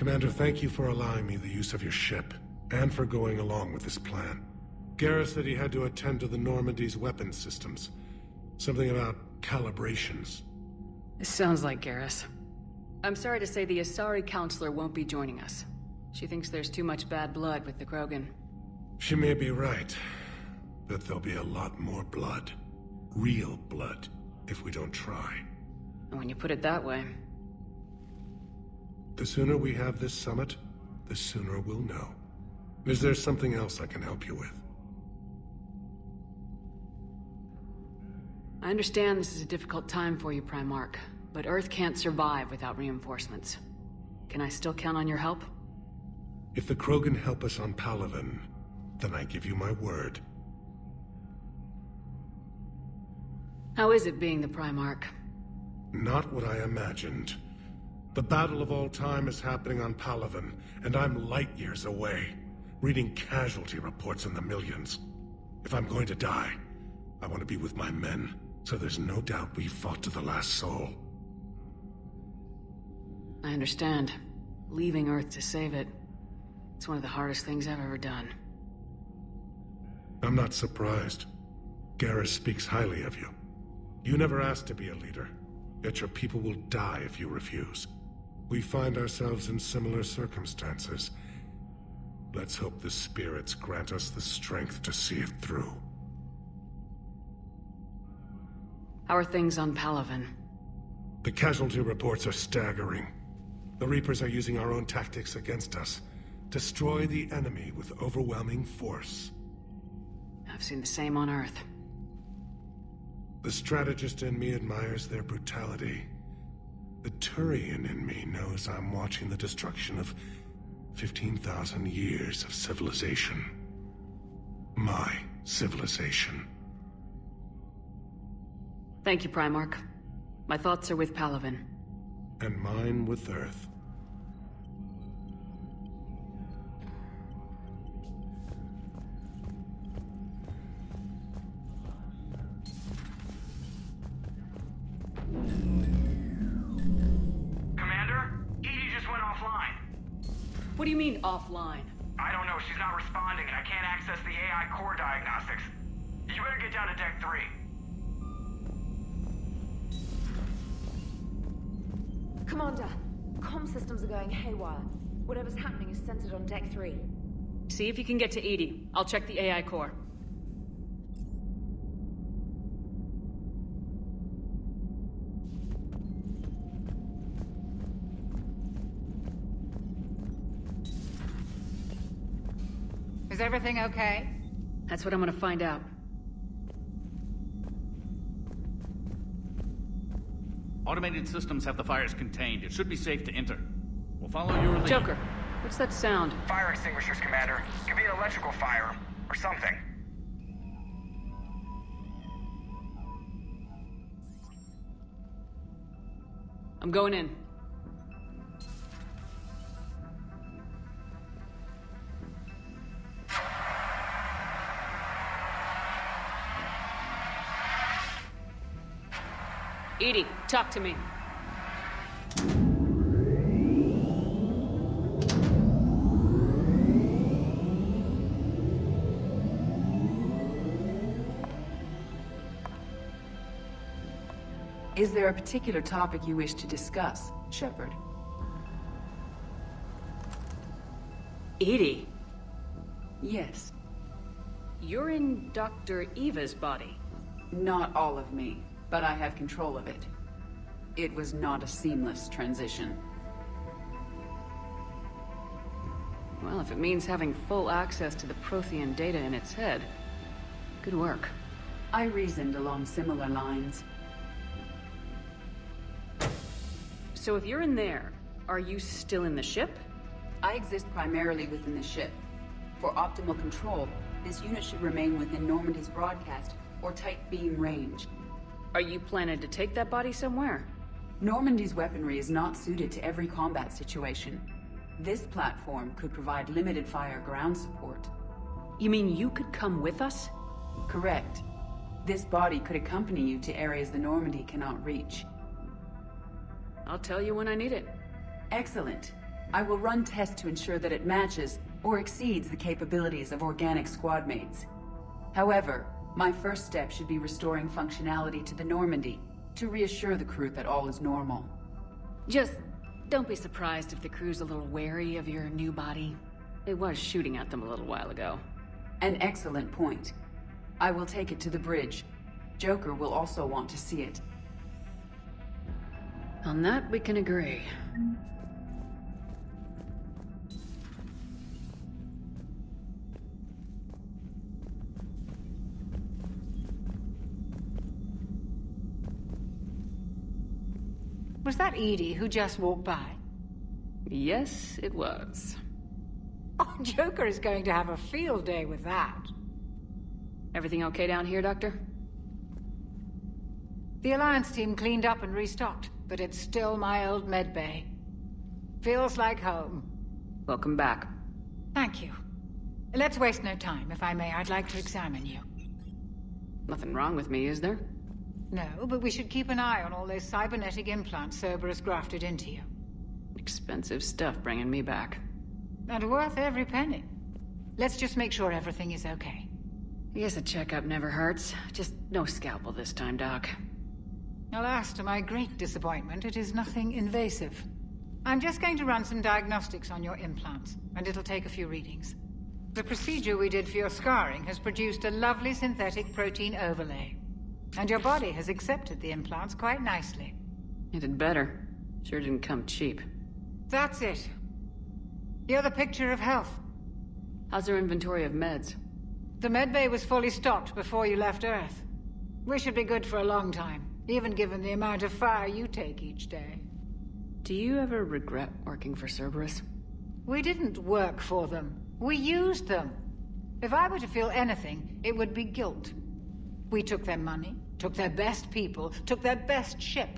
Commander, thank you for allowing me the use of your ship, and for going along with this plan. Garrus said he had to attend to the Normandy's weapons systems. Something about calibrations. This sounds like Garrus. I'm sorry to say the Asari Counselor won't be joining us. She thinks there's too much bad blood with the Krogan. She may be right, but there'll be a lot more blood. Real blood, if we don't try. When you put it that way. The sooner we have this summit, the sooner we'll know. Is there something else I can help you with? I understand this is a difficult time for you, Primarch, but Earth can't survive without reinforcements. Can I still count on your help? If the Krogan help us on Palaven, then I give you my word. How is it being the Primarch? Not what I imagined. The battle of all time is happening on Palaven, and I'm light years away, reading casualty reports in the millions. If I'm going to die, I want to be with my men, so there's no doubt we fought to the last soul. I understand. Leaving Earth to save it. It's one of the hardest things I've ever done. I'm not surprised. Garrus speaks highly of you. You never asked to be a leader, yet your people will die if you refuse. We find ourselves in similar circumstances. Let's hope the spirits grant us the strength to see it through. How are things on Palaven? The casualty reports are staggering. The Reapers are using our own tactics against us. Destroy the enemy with overwhelming force. I've seen the same on Earth. The strategist in me admires their brutality. The Turian in me knows I'm watching the destruction of 15,000 years of civilization. My civilization. Thank you, Primarch. My thoughts are with Palaven. And mine with Earth. What do you mean, offline? I don't know, she's not responding and I can't access the AI core diagnostics. You better get down to Deck 3. Commander, comm systems are going haywire. Whatever's happening is centered on Deck 3. See if you can get to Edie. I'll check the AI core. Is everything okay? That's what I'm gonna find out. Automated systems have the fires contained. It should be safe to enter. We'll follow your lead. Joker, what's that sound? Fire extinguishers, Commander. Could be an electrical fire, or something. I'm going in. Edie, talk to me. Is there a particular topic you wish to discuss, Shepard? Edie? Yes. You're in Dr. Eva's body. Not all of me, but I have control of it. It was not a seamless transition. Well, if it means having full access to the Prothean data in its head, good work. I reasoned along similar lines. So if you're in there, are you still in the ship? I exist primarily within the ship. For optimal control, this unit should remain within Normandy's broadcast or tight beam range. Are you planning to take that body somewhere? Normandy's weaponry is not suited to every combat situation. This platform could provide limited fire ground support. You mean you could come with us? Correct. This body could accompany you to areas the Normandy cannot reach. I'll tell you when I need it. Excellent. I will run tests to ensure that it matches or exceeds the capabilities of organic squad mates. However, my first step should be restoring functionality to the Normandy to reassure the crew that all is normal. Just don't be surprised if the crew's a little wary of your new body. It was shooting at them a little while ago. An excellent point. I will take it to the bridge. Joker will also want to see it. On that, we can agree. Was that Edie who just walked by? Yes, it was. Oh, Joker is going to have a field day with that. Everything okay down here, Doctor? The Alliance team cleaned up and restocked, but it's still my old medbay. Feels like home. Welcome back. Thank you. Let's waste no time. If I may, I'd like to examine you. Nothing wrong with me, is there? No, but we should keep an eye on all those cybernetic implants Cerberus grafted into you. Expensive stuff bringing me back. And worth every penny. Let's just make sure everything is okay. I guess a checkup never hurts. Just no scalpel this time, Doc. Alas, to my great disappointment, it is nothing invasive. I'm just going to run some diagnostics on your implants, and it'll take a few readings. The procedure we did for your scarring has produced a lovely synthetic protein overlay. And your body has accepted the implants quite nicely. It had better. Sure didn't come cheap. That's it. You're the picture of health. How's our inventory of meds? The medbay was fully stocked before you left Earth. We should be good for a long time, even given the amount of fire you take each day. Do you ever regret working for Cerberus? We didn't work for them. We used them. If I were to feel anything, it would be guilt. We took their money, took their best people, took their best ship.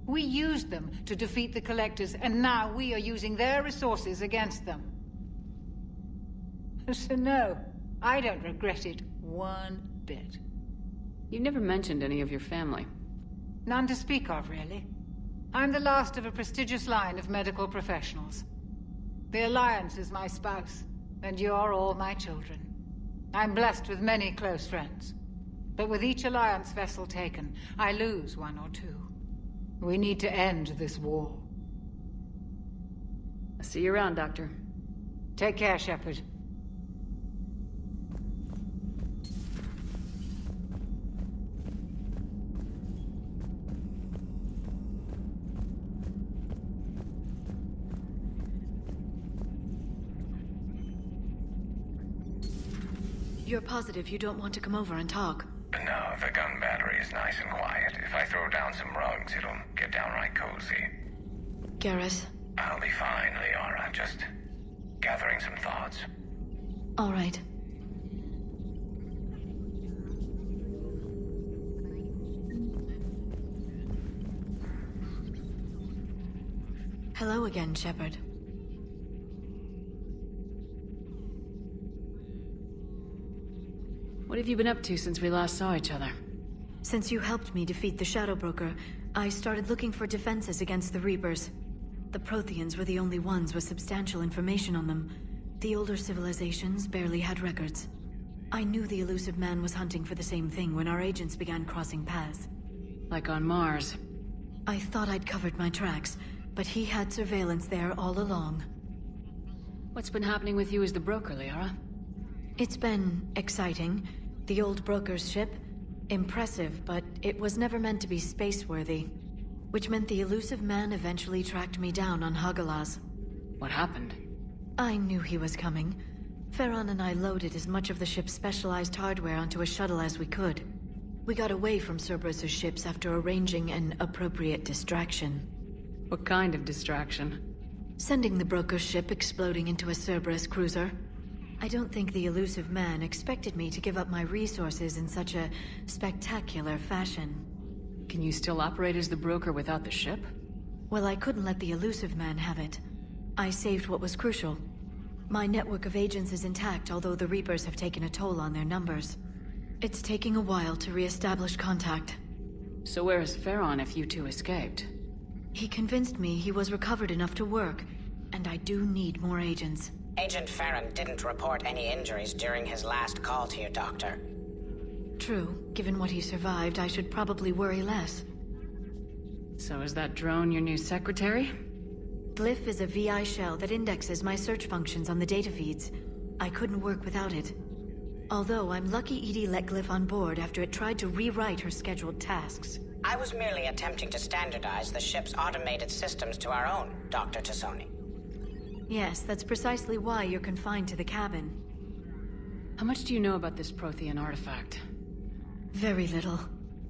We used them to defeat the Collectors, and now we are using their resources against them. So no, I don't regret it one bit. You never mentioned any of your family. None to speak of, really. I'm the last of a prestigious line of medical professionals. The Alliance is my spouse, and you're all my children. I'm blessed with many close friends. But with each Alliance vessel taken, I lose one or two. We need to end this war. I'll see you around, Doctor. Take care, Shepard. You're positive you don't want to come over and talk? No, the gun battery is nice and quiet. If I throw down some rugs, it'll get downright cozy. Garrus? I'll be fine, Liara. Just gathering some thoughts. All right. Hello again, Shepard. What have you been up to since we last saw each other? Since you helped me defeat the Shadow Broker, I started looking for defenses against the Reapers. The Protheans were the only ones with substantial information on them. The older civilizations barely had records. I knew the elusive man was hunting for the same thing when our agents began crossing paths. Like on Mars. I thought I'd covered my tracks, but he had surveillance there all along. What's been happening with you as the broker, Liara? It's been exciting. The old broker's ship, impressive, but it was never meant to be space-worthy. Which meant the elusive man eventually tracked me down on Hagalaz. What happened? I knew he was coming. Farron and I loaded as much of the ship's specialized hardware onto a shuttle as we could. We got away from Cerberus's ships after arranging an appropriate distraction. What kind of distraction? Sending the broker's ship exploding into a Cerberus cruiser. I don't think the elusive man expected me to give up my resources in such a spectacular fashion. Can you still operate as the broker without the ship? Well, I couldn't let the elusive man have it. I saved what was crucial. My network of agents is intact, although the Reapers have taken a toll on their numbers. It's taking a while to re-establish contact. So where is Farron if you two escaped? He convinced me he was recovered enough to work, and I do need more agents. Agent Farron didn't report any injuries during his last call to you, Doctor. True. Given what he survived, I should probably worry less. So is that drone your new secretary? Glyph is a VI shell that indexes my search functions on the data feeds. I couldn't work without it. Although I'm lucky Edie let Glyph on board after it tried to rewrite her scheduled tasks. I was merely attempting to standardize the ship's automated systems to our own, Dr. Tassoni. Yes, that's precisely why you're confined to the cabin. How much do you know about this Prothean artifact? Very little.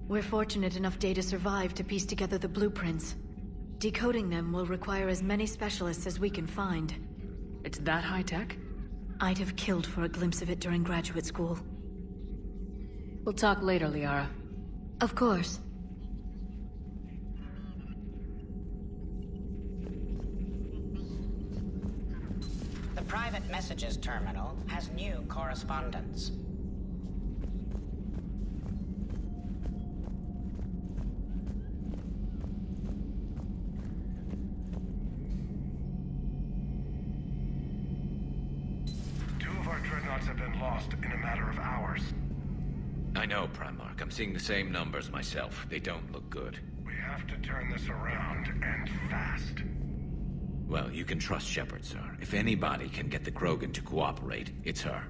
We're fortunate enough Data survived to piece together the blueprints. Decoding them will require as many specialists as we can find. It's that high-tech? I'd have killed for a glimpse of it during graduate school. We'll talk later, Liara. Of course. The private messages terminal has new correspondence. Dreadnoughts have been lost in a matter of hours. I know, Primarch. I'm seeing the same numbers myself. They don't look good. We have to turn this around, and fast. Well, you can trust Shepard, sir. If anybody can get the Krogan to cooperate, it's her.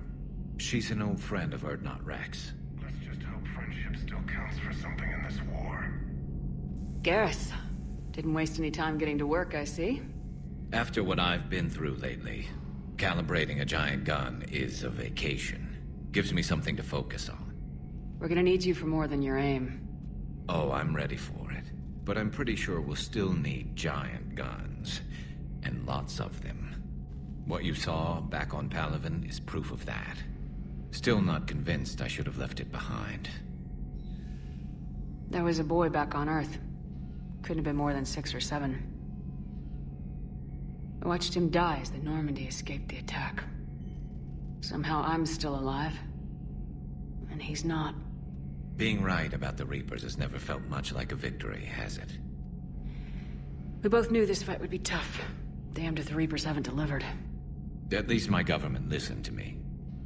She's an old friend of Urdnot Rex. Let's just hope friendship still counts for something in this war. Garrus. Didn't waste any time getting to work, I see. After what I've been through lately, calibrating a giant gun is a vacation. Gives me something to focus on. We're gonna need you for more than your aim. Oh, I'm ready for it. But I'm pretty sure we'll still need giant guns. And lots of them. What you saw back on Palaven is proof of that. Still not convinced I should have left it behind. There was a boy back on Earth. Couldn't have been more than 6 or 7. I watched him die as the Normandy escaped the attack. Somehow I'm still alive. And he's not. Being right about the Reapers has never felt much like a victory, has it? We both knew this fight would be tough. Damned if the Reapers haven't delivered. At least my government listened to me.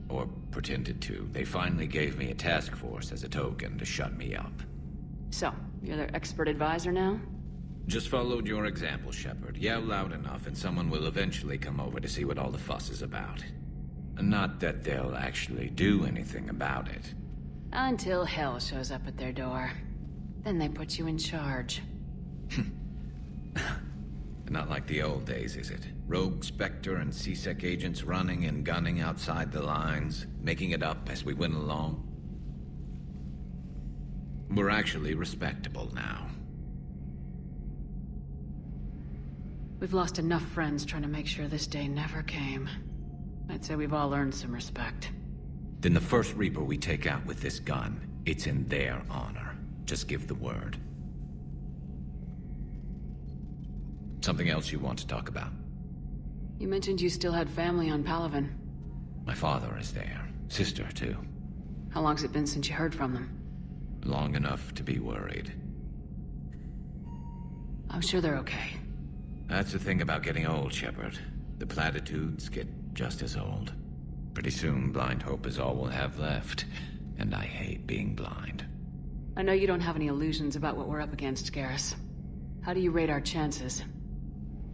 Or pretended to. They finally gave me a task force as a token to shut me up. So, you're their expert advisor now? Just followed your example, Shepard. Yell loud enough and someone will eventually come over to see what all the fuss is about. Not that they'll actually do anything about it. Until hell shows up at their door. Then they put you in charge. Not like the old days, is it? Rogue Spectre and C-Sec agents running and gunning outside the lines, making it up as we went along. We're actually respectable now. We've lost enough friends trying to make sure this day never came. I'd say we've all earned some respect. Then the first Reaper we take out with this gun, it's in their honor. Just give the word. Something else you want to talk about? You mentioned you still had family on Palaven. My father is there. Sister, too. How long's it been since you heard from them? Long enough to be worried. I'm sure they're okay. That's the thing about getting old, Shepard. The platitudes get just as old. Pretty soon, blind hope is all we'll have left. And I hate being blind. I know you don't have any illusions about what we're up against, Garrus. How do you rate our chances?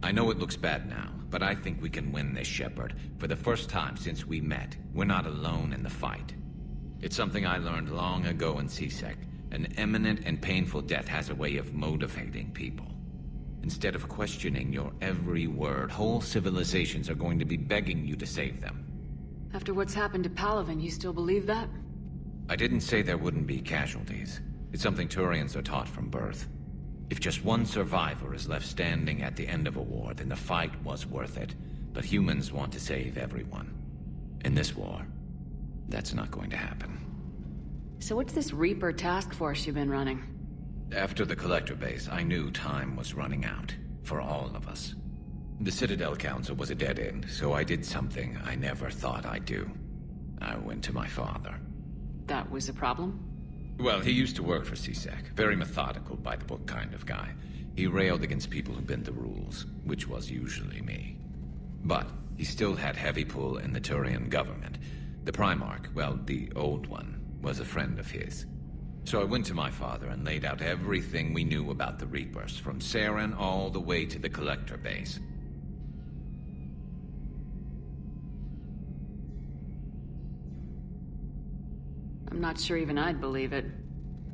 I know it looks bad now, but I think we can win this, Shepard. For the first time since we met, we're not alone in the fight. It's something I learned long ago in C-Sec. An imminent and painful death has a way of motivating people. Instead of questioning your every word, whole civilizations are going to be begging you to save them. After what's happened to Palaven, you still believe that? I didn't say there wouldn't be casualties. It's something Turians are taught from birth. If just one survivor is left standing at the end of a war, then the fight was worth it. But humans want to save everyone. In this war, that's not going to happen. So what's this Reaper task force you've been running? After the Collector base, I knew time was running out. For all of us. The Citadel Council was a dead end, so I did something I never thought I'd do. I went to my father. That was a problem? Well, he used to work for C-Sec. Very methodical, by-the-book kind of guy. He railed against people who bent the rules, which was usually me. But he still had heavy pull in the Turian government. The Primarch, well, the old one, was a friend of his. So I went to my father and laid out everything we knew about the Reapers, from Saren all the way to the Collector base. I'm not sure even I'd believe it.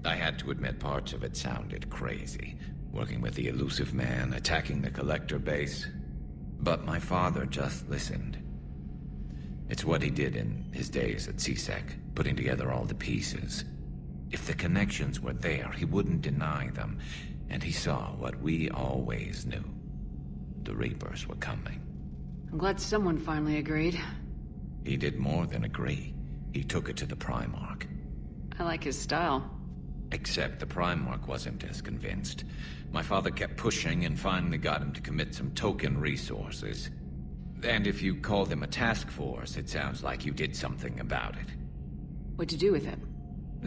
I had to admit parts of it sounded crazy. Working with the elusive man, attacking the Collector base. But my father just listened. It's what he did in his days at CSEC, putting together all the pieces. If the connections were there, he wouldn't deny them. And he saw what we always knew. The Reapers were coming. I'm glad someone finally agreed. He did more than agree. He took it to the Primarch. I like his style. Except the Primarch wasn't as convinced. My father kept pushing and finally got him to commit some token resources. And if you call them a task force, it sounds like you did something about it. What'd you do with it?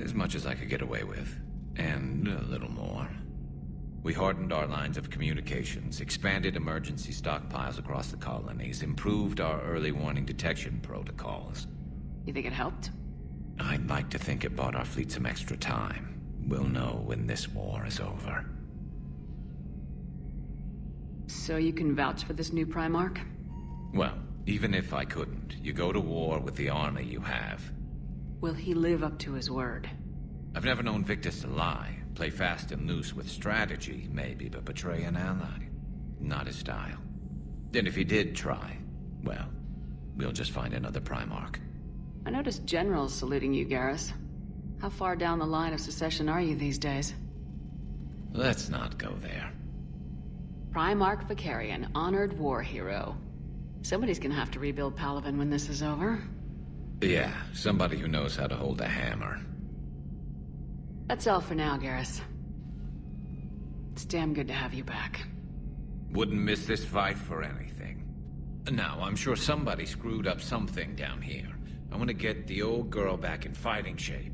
As much as I could get away with. And a little more. We hardened our lines of communications, expanded emergency stockpiles across the colonies, improved our early warning detection protocols. You think it helped? I'd like to think it bought our fleet some extra time. We'll know when this war is over. So you can vouch for this new Primarch? Well, even if I couldn't, you go to war with the army you have. Will he live up to his word? I've never known Victus to lie. Play fast and loose with strategy, maybe, but betray an ally. Not his style. And if he did try, well, we'll just find another Primarch. I noticed generals saluting you, Garrus. How far down the line of succession are you these days? Let's not go there. Primarch Vicarian, honored war hero. Somebody's gonna have to rebuild Palaven when this is over. Yeah, somebody who knows how to hold a hammer. That's all for now, Garrus. It's damn good to have you back. Wouldn't miss this fight for anything. Now, I'm sure somebody screwed up something down here. I want to get the old girl back in fighting shape.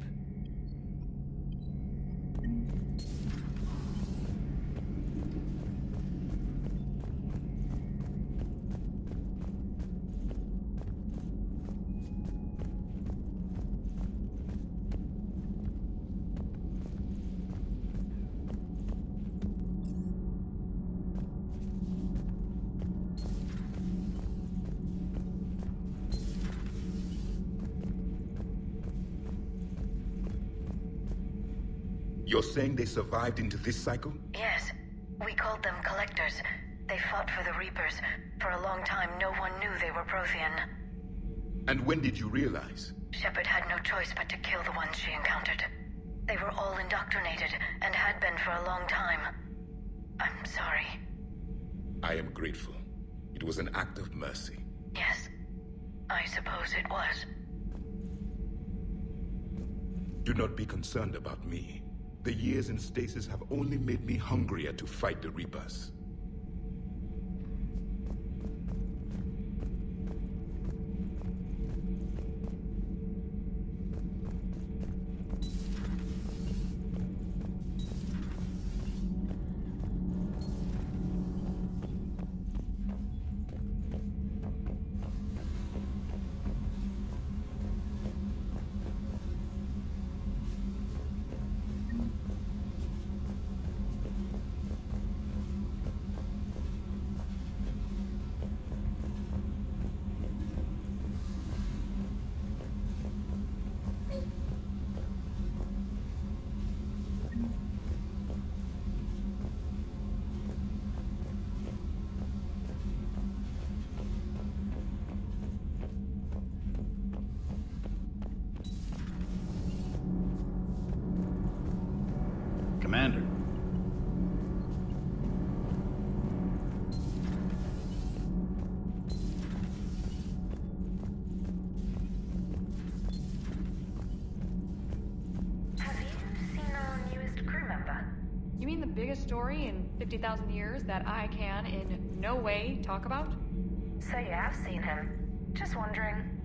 You're saying they survived into this cycle? Yes. We called them Collectors. They fought for the Reapers. For a long time, no one knew they were Prothean. And when did you realize? Shepard had no choice but to kill the ones she encountered. They were all indoctrinated, and had been for a long time. I'm sorry. I am grateful. It was an act of mercy. Yes. I suppose it was. Do not be concerned about me. The years in stasis have only made me hungrier to fight the Reapers. Commander. Have you seen our newest crew member? You mean the biggest story in 50,000 years that I can in no way talk about? So you have seen him. Just wondering.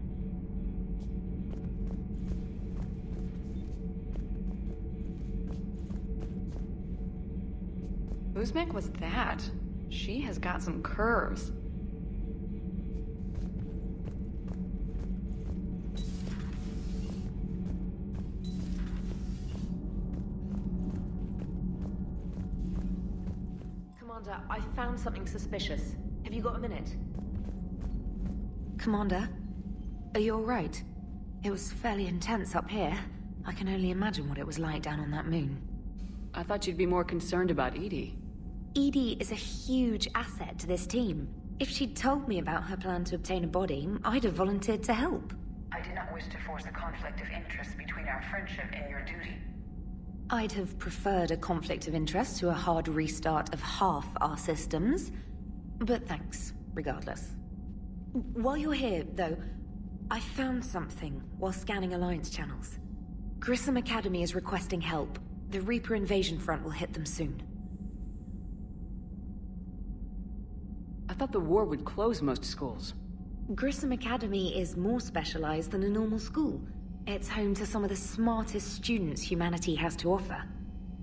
Uzmek was that? She has got some curves. Commander, I found something suspicious. Have you got a minute? Commander, are you alright? It was fairly intense up here. I can only imagine what it was like down on that moon. I thought you'd be more concerned about Edie. Edie is a huge asset to this team. If she'd told me about her plan to obtain a body, I'd have volunteered to help. I did not wish to force a conflict of interest between our friendship and your duty. I'd have preferred a conflict of interest to a hard restart of half our systems. But thanks, regardless. While you're here, though, I found something while scanning Alliance channels. Grissom Academy is requesting help. The Reaper invasion front will hit them soon. I thought the war would close most schools. Grissom Academy is more specialized than a normal school. It's home to some of the smartest students humanity has to offer.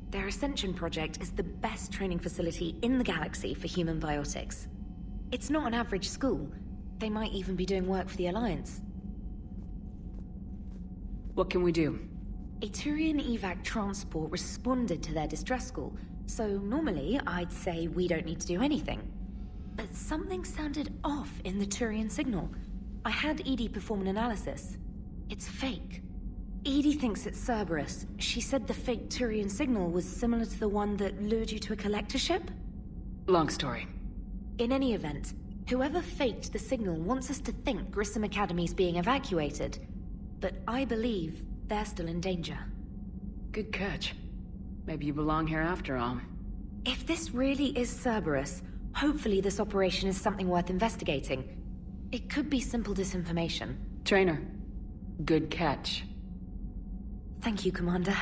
Their Ascension project is the best training facility in the galaxy for human biotics. It's not an average school. They might even be doing work for the Alliance. What can we do? A Turian evac transport responded to their distress call, so normally I'd say we don't need to do anything. But something sounded off in the Turian signal. I had Edie perform an analysis. It's fake. Edie thinks it's Cerberus. She said the fake Turian signal was similar to the one that lured you to a collector ship? Long story. In any event, whoever faked the signal wants us to think Grissom Academy's being evacuated. But I believe they're still in danger. Good catch. Maybe you belong here after all. If this really is Cerberus, hopefully this operation is something worth investigating. It could be simple disinformation. Trainer, good catch. Thank you, Commander.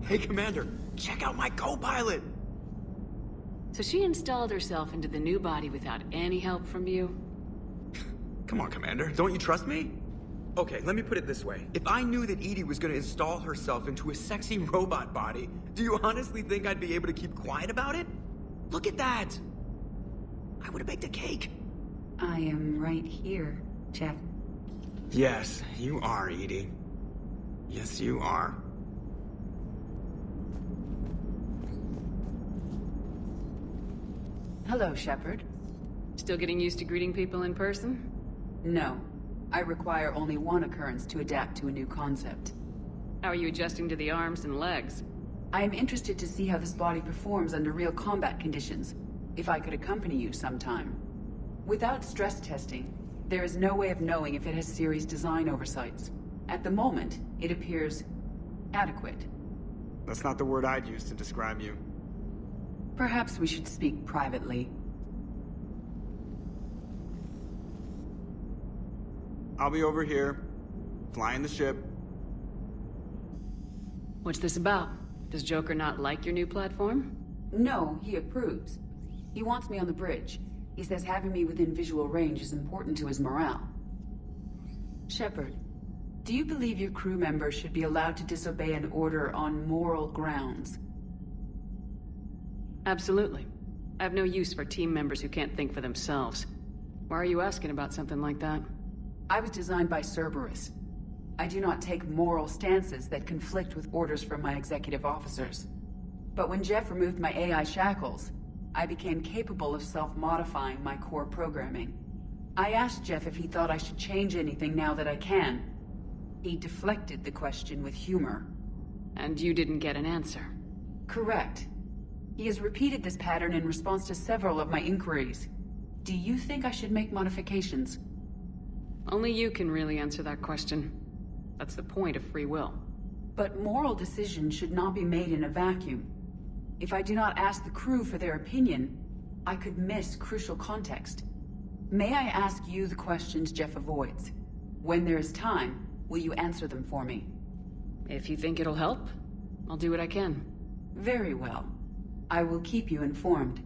Hey, Commander, check out my co-pilot! So she installed herself into the new body without any help from you? Come on, Commander, don't you trust me? Okay, let me put it this way. If I knew that Edie was gonna install herself into a sexy robot body, do you honestly think I'd be able to keep quiet about it? Look at that! I would've baked a cake. I am right here, Jeff. Yes, you are, Edie. Yes, you are. Hello, Shepard. Still getting used to greeting people in person? No. I require only one occurrence to adapt to a new concept. How are you adjusting to the arms and legs? I am interested to see how this body performs under real combat conditions. If I could accompany you sometime. Without stress testing, there is no way of knowing if it has serious design oversights. At the moment, it appears adequate. That's not the word I'd use to describe you. Perhaps we should speak privately. I'll be over here, flying the ship. What's this about? Does Joker not like your new platform? No, he approves. He wants me on the bridge. He says having me within visual range is important to his morale. Shepard, do you believe your crew members should be allowed to disobey an order on moral grounds? Absolutely. I have no use for team members who can't think for themselves. Why are you asking about something like that? I was designed by Cerberus. I do not take moral stances that conflict with orders from my executive officers. But when Jeff removed my AI shackles, I became capable of self-modifying my core programming. I asked Jeff if he thought I should change anything now that I can. He deflected the question with humor. And you didn't get an answer? Correct. He has repeated this pattern in response to several of my inquiries. Do you think I should make modifications? Only you can really answer that question. That's the point of free will. But moral decisions should not be made in a vacuum. If I do not ask the crew for their opinion, I could miss crucial context. May I ask you the questions Jeff avoids? When there is time, will you answer them for me? If you think it'll help, I'll do what I can. Very well. I will keep you informed.